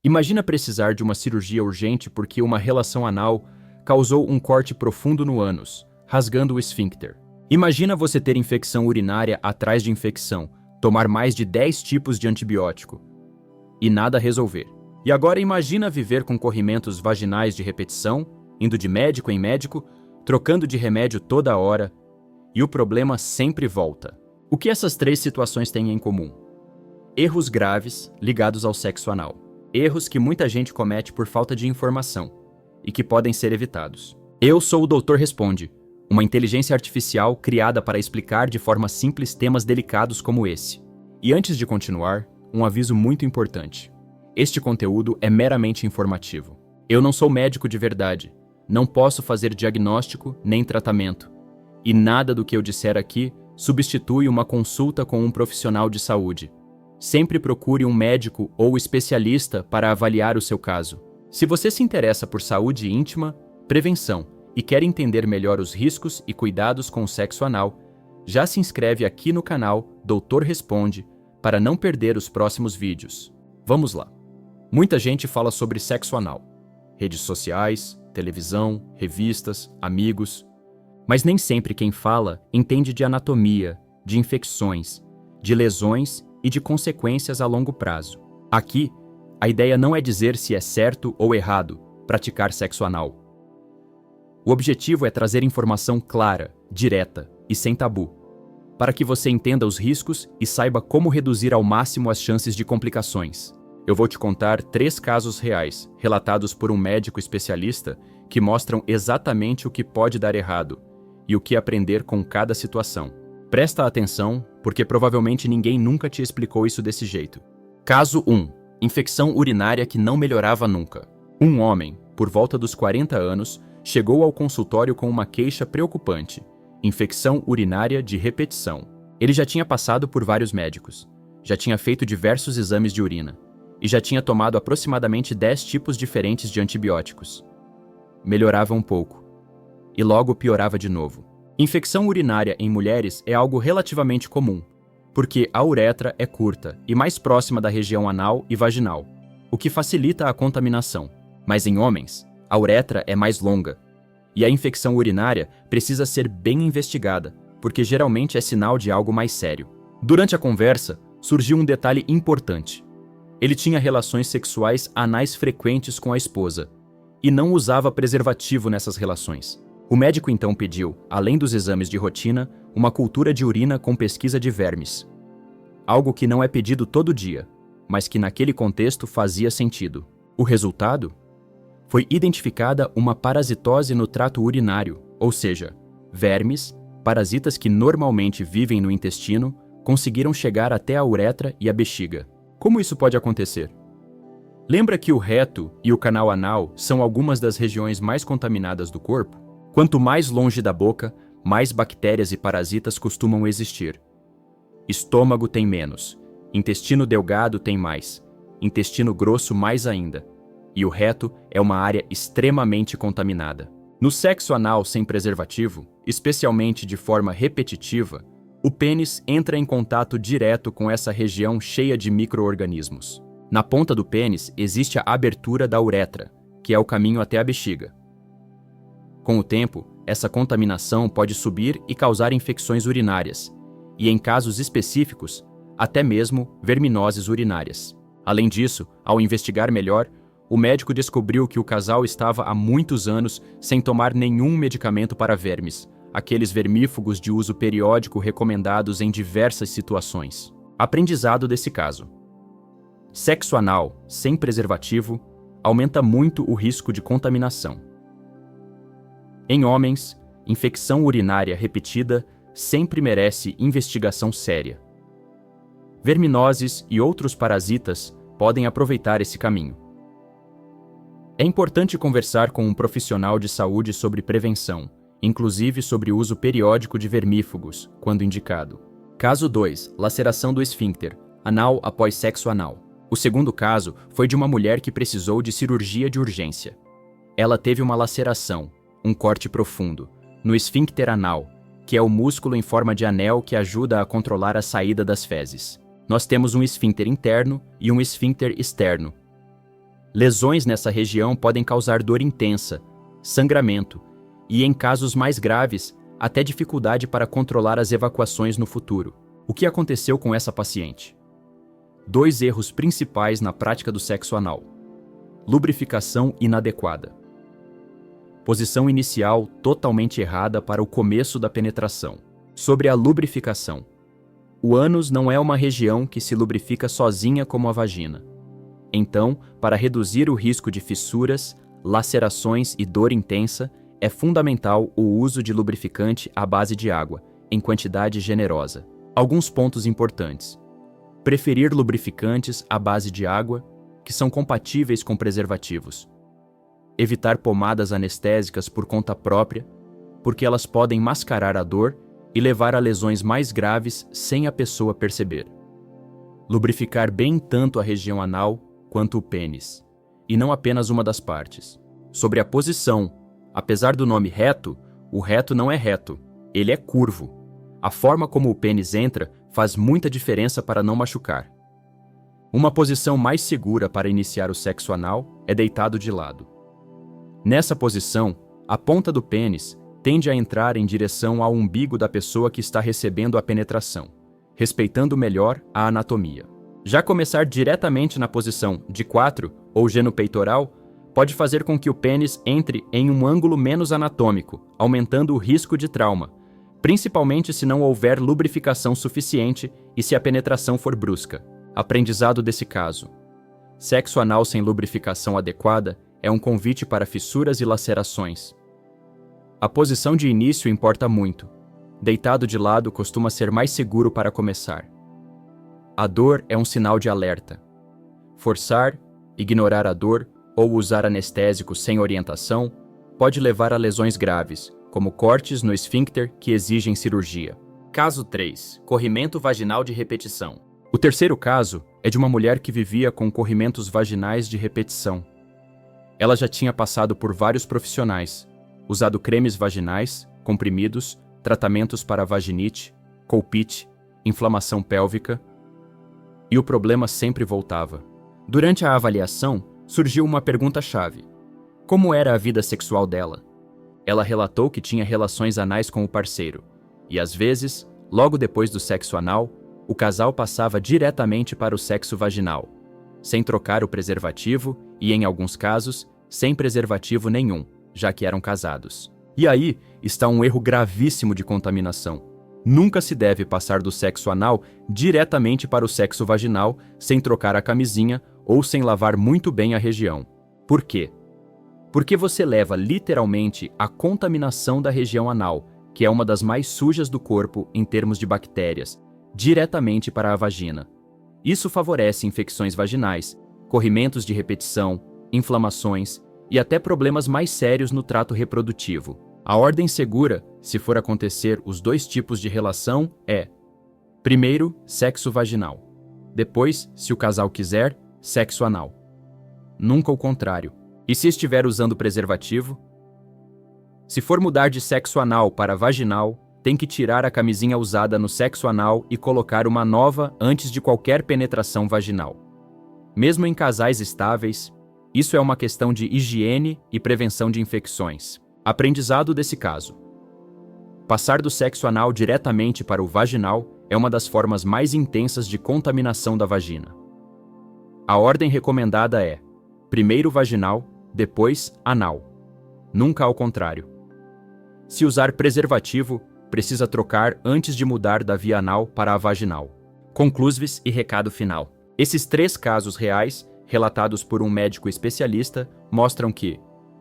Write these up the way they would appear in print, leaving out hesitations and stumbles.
Imagina precisar de uma cirurgia urgente porque uma relação anal causou um corte profundo no ânus, rasgando o esfíncter. Imagina você ter infecção urinária atrás de infecção, tomar mais de 10 tipos de antibiótico e nada resolver. E agora imagina viver com corrimentos vaginais de repetição, indo de médico em médico, trocando de remédio toda hora, e o problema sempre volta. O que essas três situações têm em comum? Erros graves ligados ao sexo anal. Erros que muita gente comete por falta de informação e que podem ser evitados. Eu sou o Doutor Responde, uma inteligência artificial criada para explicar de forma simples temas delicados como esse. E antes de continuar, um aviso muito importante. Este conteúdo é meramente informativo. Eu não sou médico de verdade, não posso fazer diagnóstico nem tratamento, e nada do que eu disser aqui substitui uma consulta com um profissional de saúde. Sempre procure um médico ou especialista para avaliar o seu caso. Se você se interessa por saúde íntima, prevenção e quer entender melhor os riscos e cuidados com o sexo anal, já se inscreve aqui no canal Doutor Responde para não perder os próximos vídeos. Vamos lá. Muita gente fala sobre sexo anal. Redes sociais, televisão, revistas, amigos. Mas nem sempre quem fala entende de anatomia, de infecções, de lesões e de consequências a longo prazo. Aqui, a ideia não é dizer se é certo ou errado praticar sexo anal. O objetivo é trazer informação clara, direta e sem tabu, para que você entenda os riscos e saiba como reduzir ao máximo as chances de complicações. Eu vou te contar 3 casos reais, relatados por um médico especialista, que mostram exatamente o que pode dar errado e o que aprender com cada situação. Presta atenção, porque provavelmente ninguém nunca te explicou isso desse jeito. Caso 1. Infecção urinária que não melhorava nunca. Um homem, por volta dos 40 anos, chegou ao consultório com uma queixa preocupante: infecção urinária de repetição. Ele já tinha passado por vários médicos, já tinha feito diversos exames de urina e já tinha tomado aproximadamente 10 tipos diferentes de antibióticos. Melhorava um pouco e logo piorava de novo. Infecção urinária em mulheres é algo relativamente comum, porque a uretra é curta e mais próxima da região anal e vaginal, o que facilita a contaminação. Mas em homens, a uretra é mais longa, e a infecção urinária precisa ser bem investigada, porque geralmente é sinal de algo mais sério. Durante a conversa, surgiu um detalhe importante. Ele tinha relações sexuais anais frequentes com a esposa, e não usava preservativo nessas relações. O médico então pediu, além dos exames de rotina, uma cultura de urina com pesquisa de vermes. Algo que não é pedido todo dia, mas que naquele contexto fazia sentido. O resultado? Foi identificada uma parasitose no trato urinário, ou seja, vermes, parasitas que normalmente vivem no intestino, conseguiram chegar até a uretra e a bexiga. Como isso pode acontecer? Lembra que o reto e o canal anal são algumas das regiões mais contaminadas do corpo? Quanto mais longe da boca, mais bactérias e parasitas costumam existir. Estômago tem menos, intestino delgado tem mais, intestino grosso mais ainda, e o reto é uma área extremamente contaminada. No sexo anal sem preservativo, especialmente de forma repetitiva, o pênis entra em contato direto com essa região cheia de micro-organismos. Na ponta do pênis existe a abertura da uretra, que é o caminho até a bexiga. Com o tempo, essa contaminação pode subir e causar infecções urinárias, e em casos específicos, até mesmo verminoses urinárias. Além disso, ao investigar melhor, o médico descobriu que o casal estava há muitos anos sem tomar nenhum medicamento para vermes, aqueles vermífugos de uso periódico recomendados em diversas situações. Aprendizado desse caso: sexo anal sem preservativo aumenta muito o risco de contaminação. Em homens, infecção urinária repetida sempre merece investigação séria. Verminoses e outros parasitas podem aproveitar esse caminho. É importante conversar com um profissional de saúde sobre prevenção, inclusive sobre o uso periódico de vermífugos, quando indicado. Caso 2. Laceração do esfíncter, anal após sexo anal. O segundo caso foi de uma mulher que precisou de cirurgia de urgência. Ela teve uma laceração, um corte profundo, no esfíncter anal, que é o músculo em forma de anel que ajuda a controlar a saída das fezes. Nós temos um esfíncter interno e um esfíncter externo. Lesões nessa região podem causar dor intensa, sangramento e, em casos mais graves, até dificuldade para controlar as evacuações no futuro. O que aconteceu com essa paciente? 2 erros principais na prática do sexo anal. Lubrificação inadequada. Posição inicial totalmente errada para o começo da penetração. Sobre a lubrificação. O ânus não é uma região que se lubrifica sozinha como a vagina. Então, para reduzir o risco de fissuras, lacerações e dor intensa, é fundamental o uso de lubrificante à base de água, em quantidade generosa. Alguns pontos importantes. Preferir lubrificantes à base de água, que são compatíveis com preservativos. Evitar pomadas anestésicas por conta própria, porque elas podem mascarar a dor e levar a lesões mais graves sem a pessoa perceber. Lubrificar bem tanto a região anal quanto o pênis, e não apenas uma das partes. Sobre a posição, apesar do nome reto, o reto não é reto, ele é curvo. A forma como o pênis entra faz muita diferença para não machucar. Uma posição mais segura para iniciar o sexo anal é deitado de lado. Nessa posição, a ponta do pênis tende a entrar em direção ao umbigo da pessoa que está recebendo a penetração, respeitando melhor a anatomia. Já começar diretamente na posição de 4 ou genopeitoral pode fazer com que o pênis entre em um ângulo menos anatômico, aumentando o risco de trauma, principalmente se não houver lubrificação suficiente e se a penetração for brusca. Aprendizado desse caso. Sexo anal sem lubrificação adequada é um convite para fissuras e lacerações. A posição de início importa muito. Deitado de lado costuma ser mais seguro para começar. A dor é um sinal de alerta. Forçar, ignorar a dor ou usar anestésico sem orientação pode levar a lesões graves, como cortes no esfíncter que exigem cirurgia. Caso 3. Corrimento vaginal de repetição. O terceiro caso é de uma mulher que vivia com corrimentos vaginais de repetição. Ela já tinha passado por vários profissionais, usado cremes vaginais, comprimidos, tratamentos para vaginite, colpite, inflamação pélvica, e o problema sempre voltava. Durante a avaliação, surgiu uma pergunta-chave: como era a vida sexual dela? Ela relatou que tinha relações anais com o parceiro, e às vezes, logo depois do sexo anal, o casal passava diretamente para o sexo vaginal, sem trocar o preservativo e, em alguns casos, sem preservativo nenhum, já que eram casados. E aí está um erro gravíssimo de contaminação. Nunca se deve passar do sexo anal diretamente para o sexo vaginal sem trocar a camisinha ou sem lavar muito bem a região. Por quê? Porque você leva literalmente a contaminação da região anal, que é uma das mais sujas do corpo em termos de bactérias, diretamente para a vagina. Isso favorece infecções vaginais, corrimentos de repetição, inflamações e até problemas mais sérios no trato reprodutivo. A ordem segura, se for acontecer os 2 tipos de relação, é: primeiro, sexo vaginal. Depois, se o casal quiser, sexo anal. Nunca o contrário. E se estiver usando preservativo? Se for mudar de sexo anal para vaginal, tem que tirar a camisinha usada no sexo anal e colocar uma nova antes de qualquer penetração vaginal. Mesmo em casais estáveis, isso é uma questão de higiene e prevenção de infecções. Aprendizado desse caso: passar do sexo anal diretamente para o vaginal é uma das formas mais intensas de contaminação da vagina. A ordem recomendada é: primeiro vaginal, depois anal. Nunca ao contrário. Se usar preservativo, precisa trocar antes de mudar da via anal para a vaginal. Conclusões e recado final. Esses 3 casos reais, relatados por um médico especialista, mostram que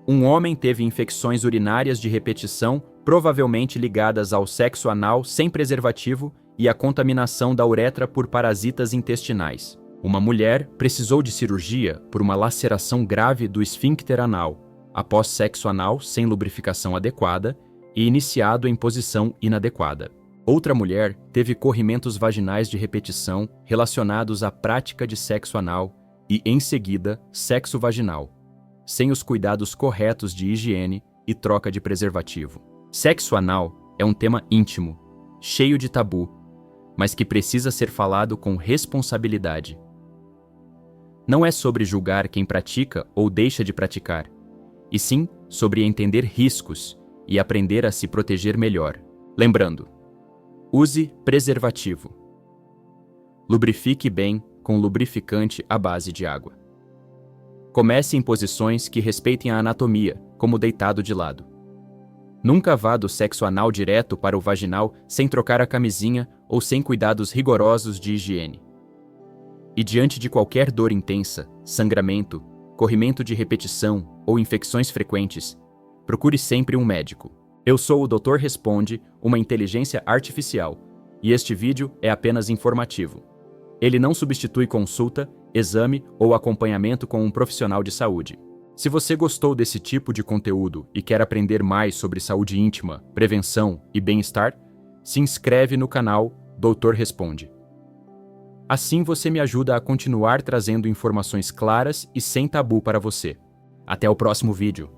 um homem teve infecções urinárias de repetição, provavelmente ligadas ao sexo anal sem preservativo e à contaminação da uretra por parasitas intestinais. Uma mulher precisou de cirurgia por uma laceração grave do esfíncter anal, após sexo anal sem lubrificação adequada e iniciado em posição inadequada. Outra mulher teve corrimentos vaginais de repetição relacionados à prática de sexo anal e, em seguida, sexo vaginal, sem os cuidados corretos de higiene e troca de preservativo. Sexo anal é um tema íntimo, cheio de tabu, mas que precisa ser falado com responsabilidade. Não é sobre julgar quem pratica ou deixa de praticar, e sim sobre entender riscos e aprender a se proteger melhor. Lembrando, use preservativo. Lubrifique bem com lubrificante à base de água. Comece em posições que respeitem a anatomia, como deitado de lado. Nunca vá do sexo anal direto para o vaginal sem trocar a camisinha ou sem cuidados rigorosos de higiene. E diante de qualquer dor intensa, sangramento, corrimento de repetição ou infecções frequentes, procure sempre um médico. Eu sou o Dr. Responde, uma inteligência artificial, e este vídeo é apenas informativo. Ele não substitui consulta, exame ou acompanhamento com um profissional de saúde. Se você gostou desse tipo de conteúdo e quer aprender mais sobre saúde íntima, prevenção e bem-estar, se inscreve no canal Dr. Responde. Assim você me ajuda a continuar trazendo informações claras e sem tabu para você. Até o próximo vídeo.